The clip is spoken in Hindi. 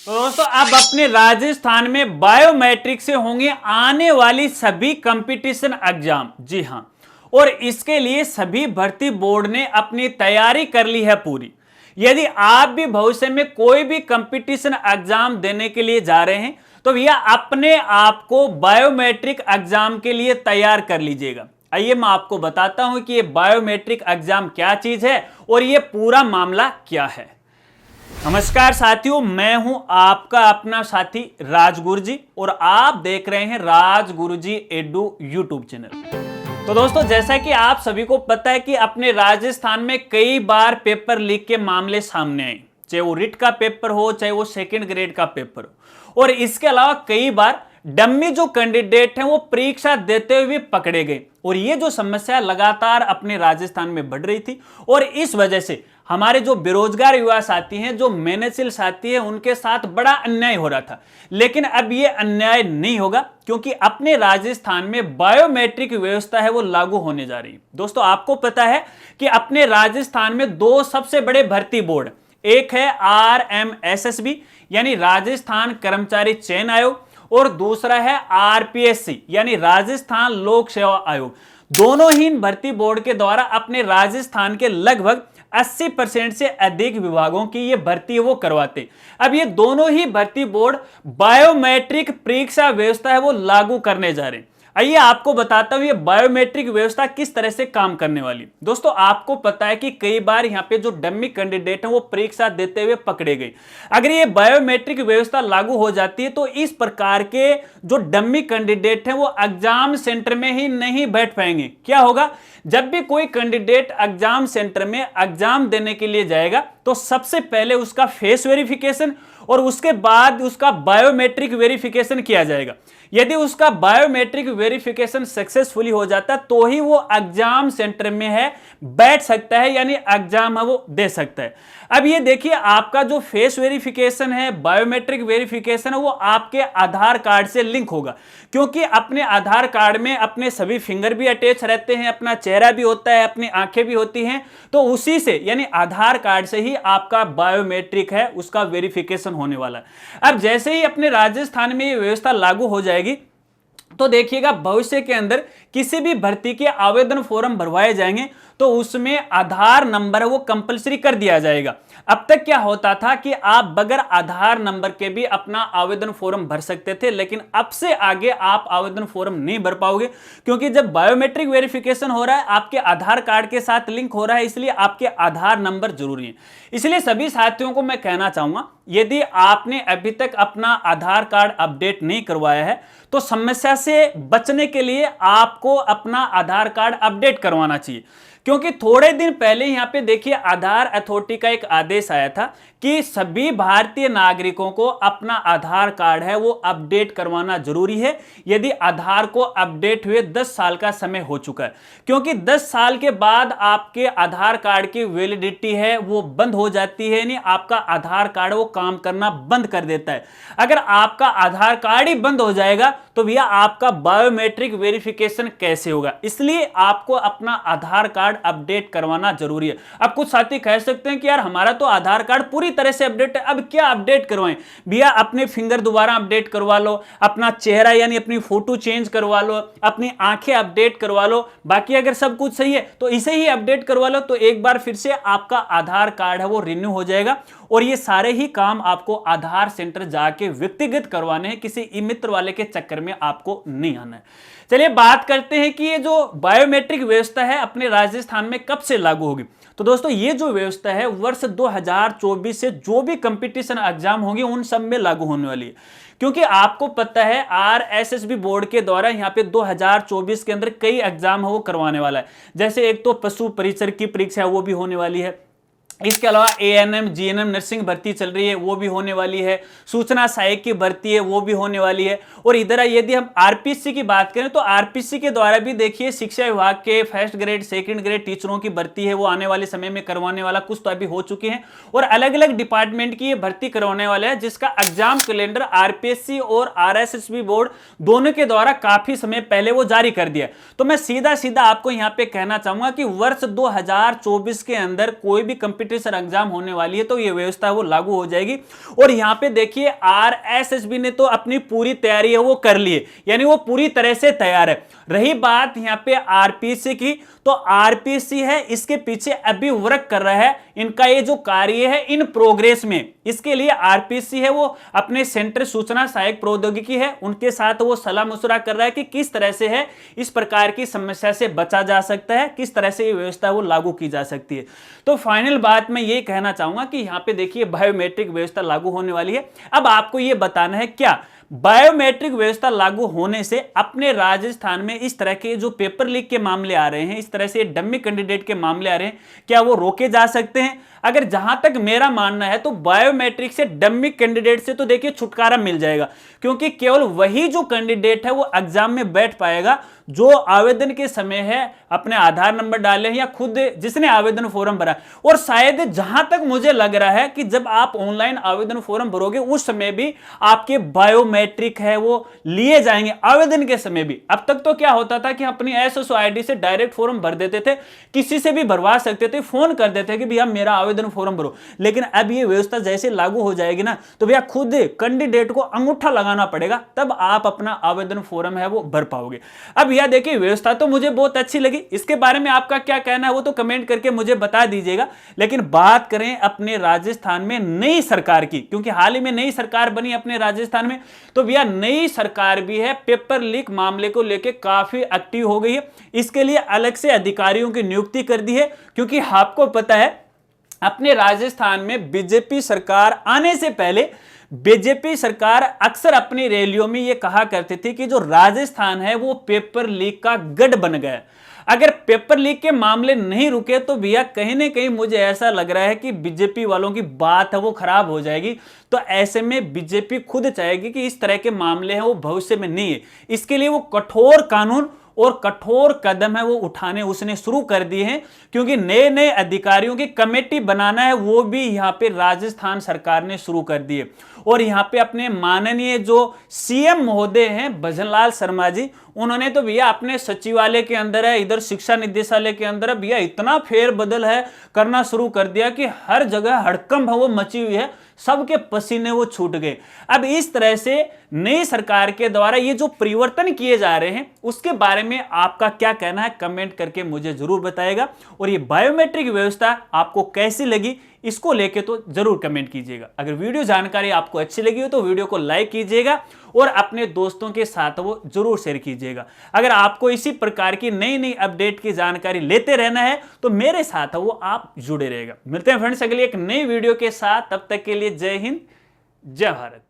तो दोस्तों अब अपने राजस्थान में बायोमेट्रिक से होंगे आने वाली सभी कंपटीशन एग्जाम। जी हां, और इसके लिए सभी भर्ती बोर्ड ने अपनी तैयारी कर ली है पूरी। यदि आप भी भविष्य में कोई भी कंपटीशन एग्जाम देने के लिए जा रहे हैं तो भैया अपने आप को बायोमेट्रिक एग्जाम के लिए तैयार कर लीजिएगा। आइए मैं आपको बताता हूं कि ये बायोमेट्रिक एग्जाम क्या चीज है और ये पूरा मामला क्या है। नमस्कार साथियों, मैं हूं आपका अपना साथी राजगुरु जी और आप देख रहे हैं राजगुरु जी एडू यूट्यूब चैनल। तो दोस्तों, जैसा कि आप सभी को पता है कि अपने राजस्थान में कई बार पेपर लीक के मामले सामने आए, चाहे वो रिट का पेपर हो चाहे वो सेकंड ग्रेड का पेपर हो। और इसके अलावा कई बार डम्मी जो कैंडिडेट हैं वो परीक्षा देते हुए पकड़े गए और ये जो समस्या लगातार अपने राजस्थान में बढ़ रही थी और इस वजह से हमारे जो बेरोजगार युवा साथी हैं, जो मेहनतशील साथी हैं, उनके साथ बड़ा अन्याय हो रहा था। लेकिन अब ये अन्याय नहीं होगा क्योंकि अपने राजस्थान में बायोमेट्रिक व्यवस्था है वो लागू होने जा रही है। दोस्तों, आपको पता है कि अपने राजस्थान में दो सबसे बड़े भर्ती बोर्ड, एक है RMSSB यानी राजस्थान कर्मचारी चयन आयोग और दूसरा है RPSC यानी राजस्थान लोक सेवा आयोग। दोनों ही भर्ती बोर्ड के द्वारा अपने राजस्थान के लगभग 80% से अधिक विभागों की ये भर्ती वो करवाते। अब ये दोनों ही भर्ती बोर्ड बायोमेट्रिक परीक्षा व्यवस्था है वो लागू करने जा रहे हैं। आइए आपको बताता हूं ये बायोमेट्रिक व्यवस्था किस तरह से काम करने वाली। दोस्तों, आपको पता है कि कई बार यहां पे जो डम्मी कैंडिडेट हैं वो परीक्षा देते हुए पकड़े गए। अगर ये बायोमेट्रिक व्यवस्था लागू हो जाती है तो इस प्रकार के जो डम्मी कैंडिडेट हैं वो एग्जाम सेंटर में ही नहीं बैठ पाएंगे। क्या होगा, जब भी कोई कैंडिडेट एग्जाम सेंटर में एग्जाम देने के लिए जाएगा तो सबसे पहले उसका फेस वेरिफिकेशन और उसके बाद उसका बायोमेट्रिक वेरिफिकेशन किया जाएगा। यदि उसका बायोमेट्रिक वेरिफिकेशन सक्सेसफुली हो जाता तो ही वो एग्जाम सेंटर में है बैठ सकता है यानी एग्जाम है वो दे सकता है। अब ये देखिए, आपका जो फेस वेरिफिकेशन है, बायोमेट्रिक वेरिफिकेशन है, वो आपके आधार कार्ड से लिंक होगा क्योंकि अपने आधार कार्ड में अपने सभी फिंगर भी अटैच रहते हैं, अपना चेहरा भी होता है, अपनी आंखें भी होती हैं। तो उसी से यानी आधार कार्ड से ही आपका बायोमेट्रिक है उसका वेरिफिकेशन होने वाला है। अब जैसे ही अपने राजस्थान में ये व्यवस्था लागू हो जाएगी तो देखिएगा भविष्य के अंदर किसी भी भर्ती के आवेदन फॉर्म भरवाए जाएंगे तो उसमें आधार नंबर वो कंपलसरी कर दिया जाएगा। अब तक क्या होता था कि आप बगैर आधार नंबर के भी अपना आवेदन फॉर्म भर सकते थे, लेकिन अब से आगे आप आवेदन फॉर्म नहीं भर पाओगे क्योंकि जब बायोमेट्रिक वेरिफिकेशन हो रहा है आपके आधार कार्ड के साथ लिंक हो रहा है, इसलिए आपके आधार नंबर जरूरी है। इसलिए सभी साथियों को मैं कहना चाहूंगा, यदि आपने अभी तक अपना आधार कार्ड अपडेट नहीं करवाया है तो समस्या से बचने के लिए आपको अपना आधार कार्ड अपडेट करवाना चाहिए। क्योंकि थोड़े दिन पहले यहां पे देखिए आधार अथॉरिटी का एक आदेश आया था कि सभी भारतीय नागरिकों को अपना आधार कार्ड है वो अपडेट करवाना जरूरी है यदि आधार को अपडेट हुए 10 साल का समय हो चुका है। क्योंकि 10 साल के बाद आपके आधार कार्ड की वैलिडिटी है वो बंद हो जाती है, यानी आपका आधार कार्ड वो काम करना बंद कर देता है। अगर आपका आधार कार्ड ही बंद हो जाएगा तो भैया आपका बायोमेट्रिक वेरिफिकेशन कैसे होगा, इसलिए आपको अपना आधार कार्ड अपडेट करवाना जरूरी है। अब कुछ साथी कह सकते हैं कि यार हमारा तो आधार कार्ड पूरी तरह से अपडेट है, अब क्या अपडेट करवाएं। भैया अपने फिंगर दोबारा अपडेट करवा लो, अपना चेहरा यानी अपनी फोटो चेंज करवा लो, अपनी आंखें अपडेट करवा लो, बाकी अगर सब कुछ सही है तो इसे ही अपडेट करवा लो तो एक बार फिर से आपका आधार कार्ड है वो रिन्यू हो जाएगा। और ये सारे ही काम आपको आधार सेंटर जाके व्यक्तिगत करवाने हैं, किसी ई मित्र वाले के चक्कर में आपको नहीं आना है। चलिए बात करते हैं कि ये जो बायोमेट्रिक व्यवस्था है अपने राजस्थान में कब से लागू होगी। तो दोस्तों, ये जो व्यवस्था है वर्ष 2024 से जो भी कंपटीशन एग्जाम होंगे उन सब में लागू होने वाली है। क्योंकि आपको पता है RSSB बोर्ड के द्वारा यहाँ पे 2024 के अंदर कई एग्जाम है वो करवाने वाला है। जैसे एक तो पशु परिचर की परीक्षा है वो भी होने वाली है, इसके अलावा ANM GNM नर्सिंग भर्ती चल रही है वो भी होने वाली है, सूचना सहायक की भर्ती है वो भी होने वाली है। और इधर यदि हम RPSC की बात करें तो RPSC के द्वारा भी देखिए शिक्षा विभाग के फर्स्ट ग्रेड सेकंड ग्रेड टीचरों की भर्ती है वो आने वाले समय में करवाने वाला, कुछ तो अभी हो चुके हैं और अलग अलग डिपार्टमेंट की ये भर्ती करवाने वाले हैं जिसका एग्जाम कैलेंडर RPSC और RSSB बोर्ड दोनों के द्वारा काफी समय पहले वो जारी कर दिया। तो मैं सीधा सीधा आपको यहाँ पे कहना चाहूंगा कि वर्ष 2024 के अंदर कोई भी कंपटीशन एग्जाम होने वाली है तो ये व्यवस्था वो लागू हो जाएगी। और यहां पे देखिए आरएसएसबी ने तो अपनी पूरी तैयारी है वो कर ली है, यानी वो पूरी तरह से तैयार है। रही बात यहां पे आरपीसी की, तो आरपीसी है इसके पीछे अभी वर्क कर रहा है, इनका ये जो कार्य है इन प्रोग्रेस में। इसके लिए आरपीसी है वो अपने सेंटर सूचना सहायक प्रौद्योगिकी है उनके साथ वो सलाह मशुरा कर रहा है कि किस तरह से है इस प्रकार की समस्या से बचा जा सकता है, किस तरह से ये व्यवस्था वो लागू की जा सकती है। तो फाइनल बात मैं ये कहना चाहूंगा कि यहां पे देखिए बायोमेट्रिक व्यवस्था लागू होने वाली है। अब आपको ये बताना है क्या बायोमेट्रिक व्यवस्था लागू होने से अपने राजस्थान में इस तरह के जो पेपर लीक के मामले आ रहे हैं, इस तरह से डमी कैंडिडेट के मामले आ रहे हैं, क्या वो रोके जा सकते हैं? अगर जहां तक मेरा मानना है तो बायोमेट्रिक से डमी कैंडिडेट से तो देखिए छुटकारा मिल जाएगा, क्योंकि केवल वही जो कैंडिडेट है वो एग्जाम में बैठ पाएगा जो आवेदन के समय है अपने आधार नंबर डाले या खुद जिसने आवेदन फॉर्म भरा। और शायद जहां तक मुझे लग रहा है कि जब आप ऑनलाइन आवेदन फॉर्म भरोगे उस समय भी आपके बायोमेट्रिक है वो लिए जाएंगे आवेदन के समय भी। अब तक तो क्या होता था कि अपनी एसएसओ आईडी से डायरेक्ट फॉर्म भर देते थे, किसी से भी भरवा सकते थे, फोन कर देते कि भैया मेरा आवेदन फॉर्म भरो। लेकिन अब ये व्यवस्था जैसे लागू हो जाएगी ना तो भैया खुद कैंडिडेट को अंगूठा लगाना पड़ेगा, तब आप अपना आवेदन फॉर्म है वो भर पाओगे। अब यह देखिए व्यवस्था तो मुझे बहुत अच्छी लगी, इसके बारे में आपका क्या कहना है वो तो कमेंट करके मुझे बता दीजिएगा। लेकिन बात करें अपने राजस्थान में नई सरकार की, क्योंकि हाल ही में नई सरकार बनी अपने राजस्थान में, तो भैया नई सरकार भी है पेपर लीक मामले को लेकर काफी एक्टिव हो गई है। इसके लिए अलग से अधिकारियों की नियुक्ति कर दी है, क्योंकि आपको पता है अपने राजस्थान में बीजेपी सरकार आने से पहले बीजेपी सरकार अक्सर अपनी रैलियों में यह कहा करती थी कि जो राजस्थान है वो पेपर लीक का गढ़ बन गया। अगर पेपर लीक के मामले नहीं रुके तो भैया कहीं ना कहीं मुझे ऐसा लग रहा है कि बीजेपी वालों की बात है वो खराब हो जाएगी। तो ऐसे में बीजेपी खुद चाहेगी कि इस तरह के मामले हैं वो भविष्य में नहीं है, इसके लिए वो कठोर कानून और कठोर कदम है वो उठाने उसने शुरू कर दिए हैं, क्योंकि नए नए अधिकारियों की कमेटी बनाना है वो भी यहां पे राजस्थान सरकार ने शुरू कर दिए। और यहां पे अपने माननीय जो सीएम महोदय हैं भजनलाल शर्मा जी, उन्होंने तो भैया अपने सचिवालय के अंदर है, इधर शिक्षा निदेशालय के अंदर है भैया इतना फेरबदल है करना शुरू कर दिया कि हर जगह हड़कंप वो मची हुई है, सबके पसीने वो छूट गए। अब इस तरह से नई सरकार के द्वारा ये जो परिवर्तन किए जा रहे हैं उसके बारे में आपका क्या कहना है कमेंट करके मुझे जरूर बताइएगा। और ये बायोमेट्रिक व्यवस्था आपको कैसी लगी इसको लेके तो जरूर कमेंट कीजिएगा। अगर वीडियो जानकारी आपको अच्छी लगी हो तो वीडियो को लाइक कीजिएगा और अपने दोस्तों के साथ वो जरूर शेयर कीजिएगा। अगर आपको इसी प्रकार की नई नई अपडेट की जानकारी लेते रहना है तो मेरे साथ वो आप जुड़े रहेगा। मिलते हैं फ्रेंड्स अगली एक नई वीडियो के साथ, तब तक के लिए जय हिंद जय भारत।